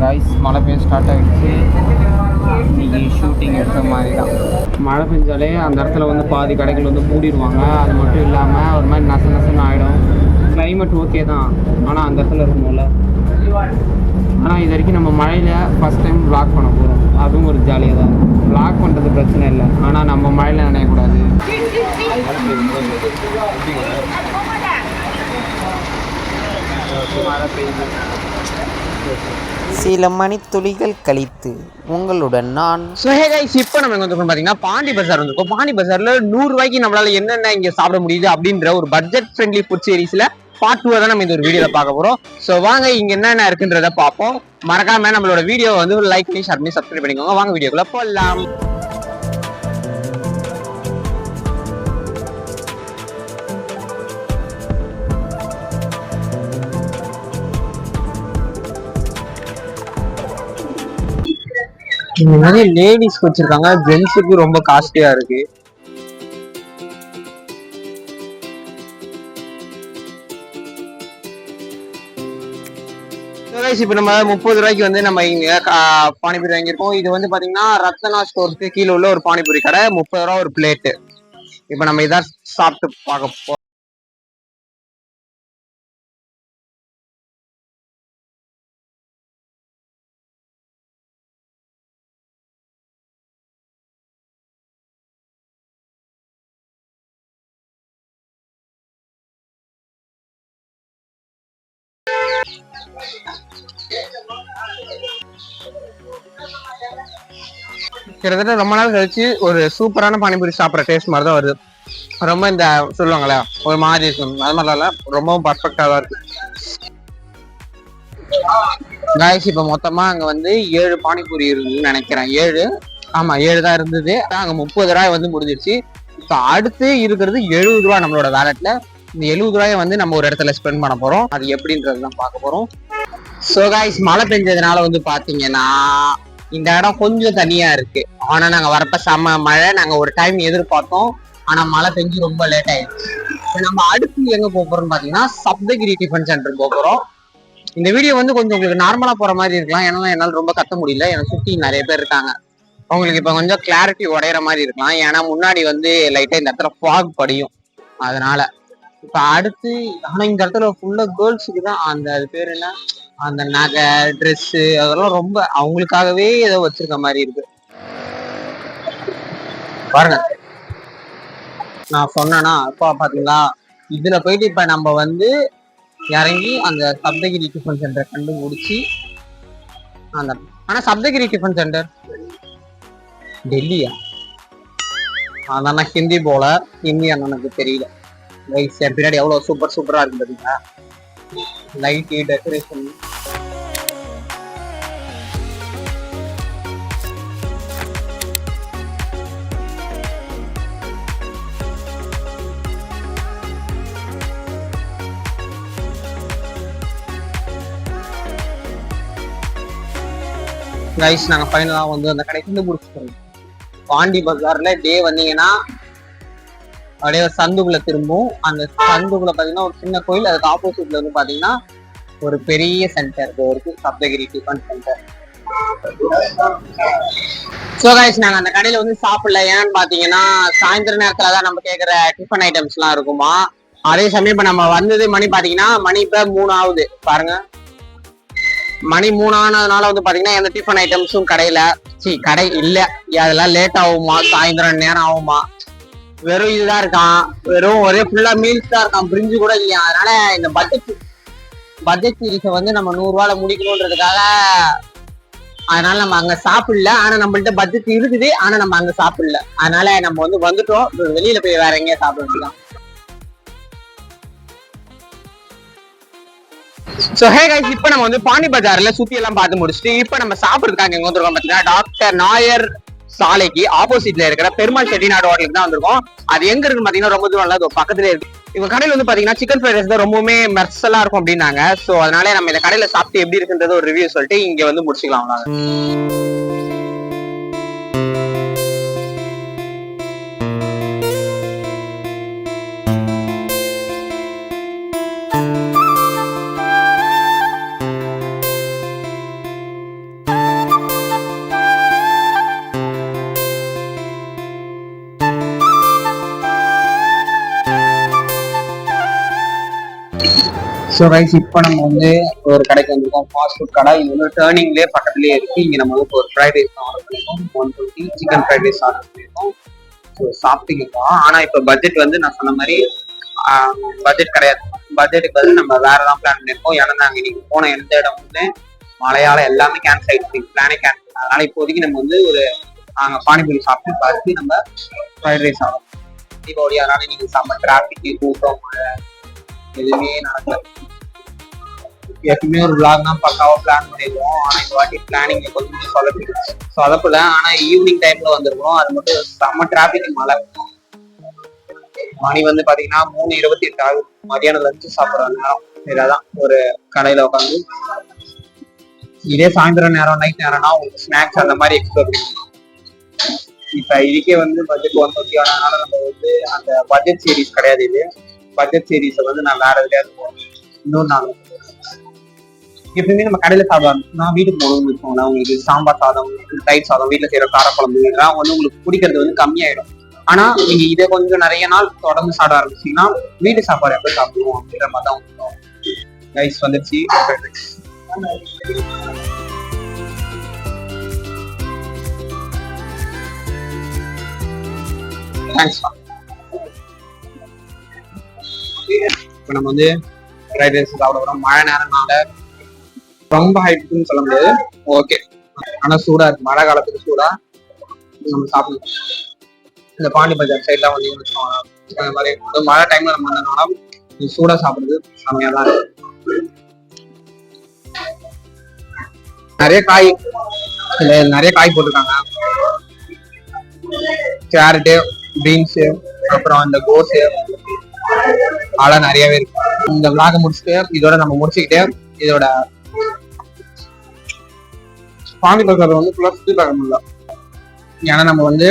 Guys மழை பெய்ய start ஆகிடுச்சு. இன்றைக்கி ஷூட்டிங் எடுத்த மாதிரி தான். மழை பெஞ்சாலே அந்த இடத்துல வந்து பாதி கடைகள் வந்து மூடிடுவாங்க. அது மட்டும் இல்லாமல் ஒரு மாதிரி நசன்னு ஆகிடும். கிளைமேட் ஓகே தான், ஆனால் அந்த இடத்துல இருக்கணும்ல. ஆனால் இது வரைக்கும் நம்ம மழையில் ஃபஸ்ட் டைம் vlog பண்ண போகிறோம். அதுவும் ஒரு ஜாலியாக தான். vlog பண்ணுறது பிரச்சனை இல்லை, ஆனால் நம்ம மழையில் நினைக்கக்கூடாது. மழை பெய்யுது. சில மணித்துளிகள் கழித்து உங்களுடன் நான். இப்போ நம்ம எங்க வந்து பாத்தீங்கன்னா பாண்டி பஜார் வந்திருக்கோம். பாண்டி பஜார்ல 100 ரூபாய்க்கு நம்மளால என்னென்ன இங்க சாப்பிட முடியுது அப்படின்ற ஒரு பட்ஜெட் ஃப்ரெண்ட்லி ஃபுட் சீரீஸ்ல பார்ட் 2 தான் நம்ம இந்த ஒரு வீடியோல பார்க்க போறோம். ஸோ வாங்க இங்க என்னென்ன இருக்குன்றத பார்ப்போம். மறக்காம நம்மளோட வீடியோ வந்து லைக் பண்ணி ஷேர் பண்ணி சப்ஸ்கிரைப் பண்ணிக்கோங்க. வாங்க வீடியோக்குள்ள போகலாம். இந்த மாதிரி லேடிஸ் வச்சிருக்காங்க, ஜென்ஸுக்கு ரொம்ப காஸ்ட்லியா இருக்கு. இப்ப நம்ம 30 ரூபாய்க்கு வந்து நம்ம இங்க பானிபூரி வாங்கியிருக்கோம். இது வந்து பாத்தீங்கன்னா ரத்னா ஸ்டோருக்கு கீழே உள்ள ஒரு பானிபூரி கடை. 30 ரூபா ஒரு பிளேட்டு. இப்ப நம்ம இதான் சாப்பிட்டு பார்க்க போறோம். கிட்டத்தட்ட ரொம்ப நாள் கழிச்சு ஒரு சூப்பரான பானிபூரி சாப்பிட்ற டேஸ்ட் மாதிரி தான் வருது. ரொம்ப இந்த சொல்லுவாங்களே ஒரு மாதிரி இருக்கும், அது மாதிரிலாம் இல்லை, ரொம்பவும் பர்ஃபெக்டா தான் இருக்கு. காய்ஸ் இப்ப மொத்தமா அங்க வந்து 7 பானிபூரி இருந்ததுன்னு நினைக்கிறேன். 7 தான் இருந்தது. அங்க 30 ரூபாய் வந்து முடிஞ்சிருச்சு. இப்போ அடுத்து இருக்கிறது 70 ரூபாய் நம்மளோட வேலட்ல. இந்த 70 ரூபாயை வந்து நம்ம ஒரு இடத்துல ஸ்பெண்ட் பண்ண போறோம். அது எப்படின்றதுதான் பார்க்க போறோம். ஸோ காய்ஸ் மழை பெஞ்சதுனால வந்து பாத்தீங்கன்னா இந்த இடம் கொஞ்சம் தனியா இருக்கு. ஆனா நாங்க வரப்ப செம்ம மழை. நாங்க ஒரு டைம் எதிர்பார்த்தோம், ஆனா மழை பெஞ்சு ரொம்ப லேட் ஆயிடுச்சு. நம்ம அடுத்து எங்க போறோம்னு பாத்தீங்கன்னா சப்தகிரி டிஃபன் சென்டர் போறோம். இந்த வீடியோ வந்து கொஞ்சம் உங்களுக்கு நார்மலா போற மாதிரி இருக்கலாம், ஏன்னா என்னால ரொம்ப கத்த முடியல. எனக்கு சுத்தி நிறைய பேர் இருக்காங்க. உங்களுக்கு இப்ப கொஞ்சம் கிளாரிட்டி உடையிற மாதிரி இருக்கலாம், ஏன்னா முன்னாடி வந்து லைட்டா இந்த இடத்துல ஃபாக் படியும். அதனால இப்ப அடுத்து ஆனா இந்த இடத்துல ஃபுல்லா கேர்ள்ஸுக்கு தான் அந்த அது பேர் என்ன, அந்த நகை ட்ரெஸ் அதெல்லாம் ரொம்ப அவங்களுக்காகவே ஏதோ வச்சிருக்க மாதிரி இருக்கு பாருங்க. நான் சொன்னேன்னா அப்பா பாத்தீங்களா, இதுல போயிட்டு இப்ப நம்ம வந்து இறங்கி அந்த சப்தகிரி டிஃபன் சென்டர் கண்டுபிடிச்சி அந்த. ஆனா சப்தகிரி டிஃபன் சென்டர் டெல்லியா? அதான் ஹிந்தி போல, ஹிந்தி அண்ணனுக்கு தெரியல. பின்னாடி எவ்வளவு சூப்பரா இருக்கு பாத்தீங்களா, லைட் டெக்கரேஷன். கைஸ் நாங்க ஃபைனலா வந்து அந்த கடைக்கு வந்து முடிச்சுட்டோம். பாண்டி பஜார்ல டே வந்தீங்கன்னா அப்படியே சந்துக்குள்ள திரும்பும். அந்த சந்துக்குள்ள பாத்தீங்கன்னா ஒரு சின்ன கோயில், அதுக்கு ஆப்போசிட்ல வந்து பாத்தீங்கன்னா ஒரு பெரிய சென்டர் இருக்கு, Saptagiri tiffin centre. So guys நாங்க அந்த கடையில வந்து சாப்பிடல. ஏன்னு பாத்தீங்கன்னா சாயந்தர நேரத்துலதான் நம்ம கேக்குற டிஃபன் ஐட்டம்ஸ் எல்லாம் இருக்குமா. அதே சமயம் இப்ப நம்ம வந்தது மணி பாத்தீங்கன்னா மணி இப்ப 3 ஆகுது பாருங்க. மணி 3 ஆனதுனால வந்து பாத்தீங்கன்னா எந்த டிஃபன் ஐட்டம்ஸும் கடையில கடை இல்ல. அதெல்லாம் லேட் ஆகுமா, சாயந்தரம் நேரம் ஆகுமா. வெறும் இதுதான் இருக்கான், வெறும் ஒரே ஃபுல்லா மீல்ஸ் தான் இருக்கான், பிரிஞ்சு கூட இல்லையா. அதனால இந்த பட்ஜெட் சீரீஸை வந்து நம்ம 100 ரூபாயில முடிக்கணும்ன்றதுக்காக அதனால நம்ம அங்க சாப்பிடல. ஆனா நம்மள்ட்ட பட்ஜெட் இருக்குது, ஆனா நம்ம அங்க சாப்பிடல. அதனால நம்ம வந்து வந்துட்டோம். வெளியில போய் வேற எங்கேயா சாப்பிட வேண்டியதான். சோ ஹே கைஸ், இப்ப நம்ம வந்து பாண்டி பஜார்ல சுத்தி எல்லாம் பார்த்து முடிச்சுட்டு இப்ப நம்ம சாப்பிடுறதுக்காக எங்க வந்திருக்கோம் பாத்தீங்கன்னா டாக்டர் நாயர் சாலைக்கு ஆப்போசிட்ல இருக்கிற பெருமாள் செட்டிநாடு ஹோட்டலுக்கு தான் வந்திருக்கோம். அது எங்க இருக்குன்னு பாத்தீங்கன்னா ரொம்ப தூரம் இல்ல, பக்கத்துல இருக்கு. இவங்க கடையில வந்து பாத்தீங்கன்னா சிக்கன் ஃப்ரைட் ரைஸ் தான் ரொம்பவுமே மெர்சலா இருக்கும் அப்படின்னாங்க. சோ அதனால நம்ம இந்த கடையில சாப்பிட்டு எப்படி இருக்குன்றது ஒரு ரிவ்யூ சொல்லிட்டு இங்க வந்து முடிச்சுக்கலாம். ஸோ ரைஸ் இப்போ நம்ம வந்து ஒரு கடைக்கு வந்திருக்கோம், ஃபாஸ்ட் ஃபுட் கடை. இது வந்து டேர்னிங்லேயே பக்கத்துலேயே இருக்கு. இங்கே நம்ம வந்து ஒரு ஃப்ரைட் ரைஸ் ஆர்டர் பண்ணியிருக்கோம், 120 சிக்கன் ஃப்ரைட் ரைஸ் ஆர்டர் பண்ணியிருக்கோம். ஸோ சாப்பிட்டுக்கலாம். ஆனால் இப்போ பட்ஜெட் வந்து நான் சொன்ன மாதிரி பட்ஜெட் கிடையாது. பட்ஜெட்டுக்கு வந்து நம்ம வேற தான் பிளான் பண்ணியிருக்கோம். ஏன்னா நாங்கள் இன்னைக்கு போன எந்த இடம் வந்து மழையால எல்லாமே கேன்சல் ஆயிடுச்சு, பிளானே கேன்சல். அதனால இப்போதைக்கு நம்ம வந்து ஒரு நாங்கள் பானிபூரி சாப்பிட்டு பார்த்து நம்ம ஃப்ரைட் ரைஸ் ஆகும். தீபாவளி அதனால இன்னைக்கு செம்ம டிராஃபிக், கூட்டம், மழை எதுவுமே நடக்கல. எப்பவுமே ஒரு விளாக் தான் பக்காவா பிளான் பண்ணிடுவோம். ஆனா இந்த வாட்டி பிளானிங் கொஞ்சம் சொதப்பல. ஆனா ஈவினிங் டைம்ல வந்திருக்கோம், அது மட்டும் செம்ம டிராபிக், மழை. மணி வந்து பாத்தீங்கன்னா 3:28 ஆகுது. மதியானம் லஞ்சு சாப்பிடுறாங்க. இதான் ஒரு கடையில உட்காந்து இதே சாயந்தரம் நேரம் நைட் நேரம்னா உங்களுக்கு ஸ்நாக்ஸ் அந்த மாதிரி எக்ஸ்ப்ளோர் பண்ணுவோம். இப்ப இதுக்கே வந்து பட்ஜெட் 120 ஆனதுனால நம்ம வந்து அந்த பட்ஜெட் சீரீஸ் கிடையாது. இது பட்ஜெட் சீரீஸை வந்து நான் வேற எதுலையாவது போவேன். இன்னொரு நாள் எப்பயுமே நம்ம கடையில சாப்பிடலாம். நான் வீட்டுக்கு போகணும்னு வச்சுக்கோங்களேன், உங்களுக்கு சாம்பார் சாதம், தயிர் சாதம், வீட்டுல செய்யற காரக்குழம்பு இதெல்லாம் வந்து உங்களுக்கு பிடிக்கிறது வந்து கம்மியாயிடும். ஆனா நீங்க இதை கொஞ்சம் நிறைய நாள் தொடர்ந்து சாப்பிட ஆரம்பிச்சீங்கன்னா வீட்டு சாப்பாடு எப்ப சாப்பிடுவோம் அப்படின்ற மாதிரி தான் வந்துடும். ரைஸ் வந்துருச்சு. இப்ப நம்ம வந்து ஃப்ரைட் ரைஸ் சாப்பிட போறோம். மழை நேரம்னால ரொம்ப ஹைட்னு சொல்ல முடியாது, ஓகே. ஆனா சூடா இருக்கு, மழை காலத்துக்கு சூடா நம்ம சாப்பிடணும். இந்த பாண்டி பஜார் சைட்லாம் வந்து வச்சுக்கோங்க, அந்த மாதிரி மழை டைம்ல நம்ம வந்ததுனால சூடா சாப்பிடுறது செம்மையா தான் இருக்கு. நிறைய காய், நிறைய காய் போட்டிருக்காங்க. கேரட்டு, பீன்ஸ், அப்புறம் இந்த கோஸு அதெல்லாம் நிறையவே இருக்கு. இந்த விளாக முடிச்சுட்டு இதோட நம்ம முடிச்சுக்கிட்டு இதோட பாண்டி பஜார் வந்து ஃபுல்லா சுத்தி பார்க்க முடியல. ஏன்னா நம்ம வந்து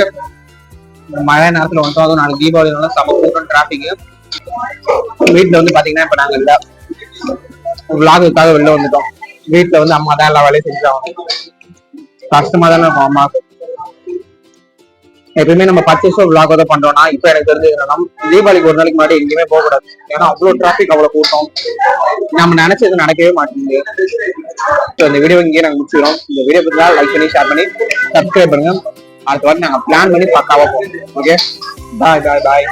மழை நேரத்துல வந்துட்டோம், அதுவும் நாளைக்கு தீபாவளினால செம கூட்டம், டிராபிக். வீட்டுல வந்து பாத்தீங்கன்னா இப்ப நாங்க இல்ல, விளாகுக்காக வெளில வந்துட்டோம். வீட்டுல வந்து அம்மா தான் எல்லா வேலையும் செஞ்சாங்க. கஷ்டமா தானே இருக்கும் அம்மாவுக்கு. எப்பயுமே நம்ம பர்ச்சேஸோ விளாகோ தான் பண்றோம்னா இப்ப எனக்கு தெரிஞ்சது என்னன்னா தீபாவளிக்கு ஒரு நாளைக்கு முன்னாடி எங்கேயுமே போக கூடாது. ஏன்னா அவ்வளவு டிராபிக், அவ்வளவு கூட்டம், நம்ம நினைச்சது நடக்கவே மாட்டேங்குது. இந்த வீடியோ இங்கேயே நாங்க முடிச்சுக்கிறோம். இந்த வீடியோ பத்தி லைக் பண்ணி ஷேர் பண்ணி சப்ஸ்கிரைப் பண்ணுங்க. அடுத்த வாரம் நாங்க பிளான் பண்ணி பக்காவா போவோம். ஓகே, பாய் பாய் பாய்.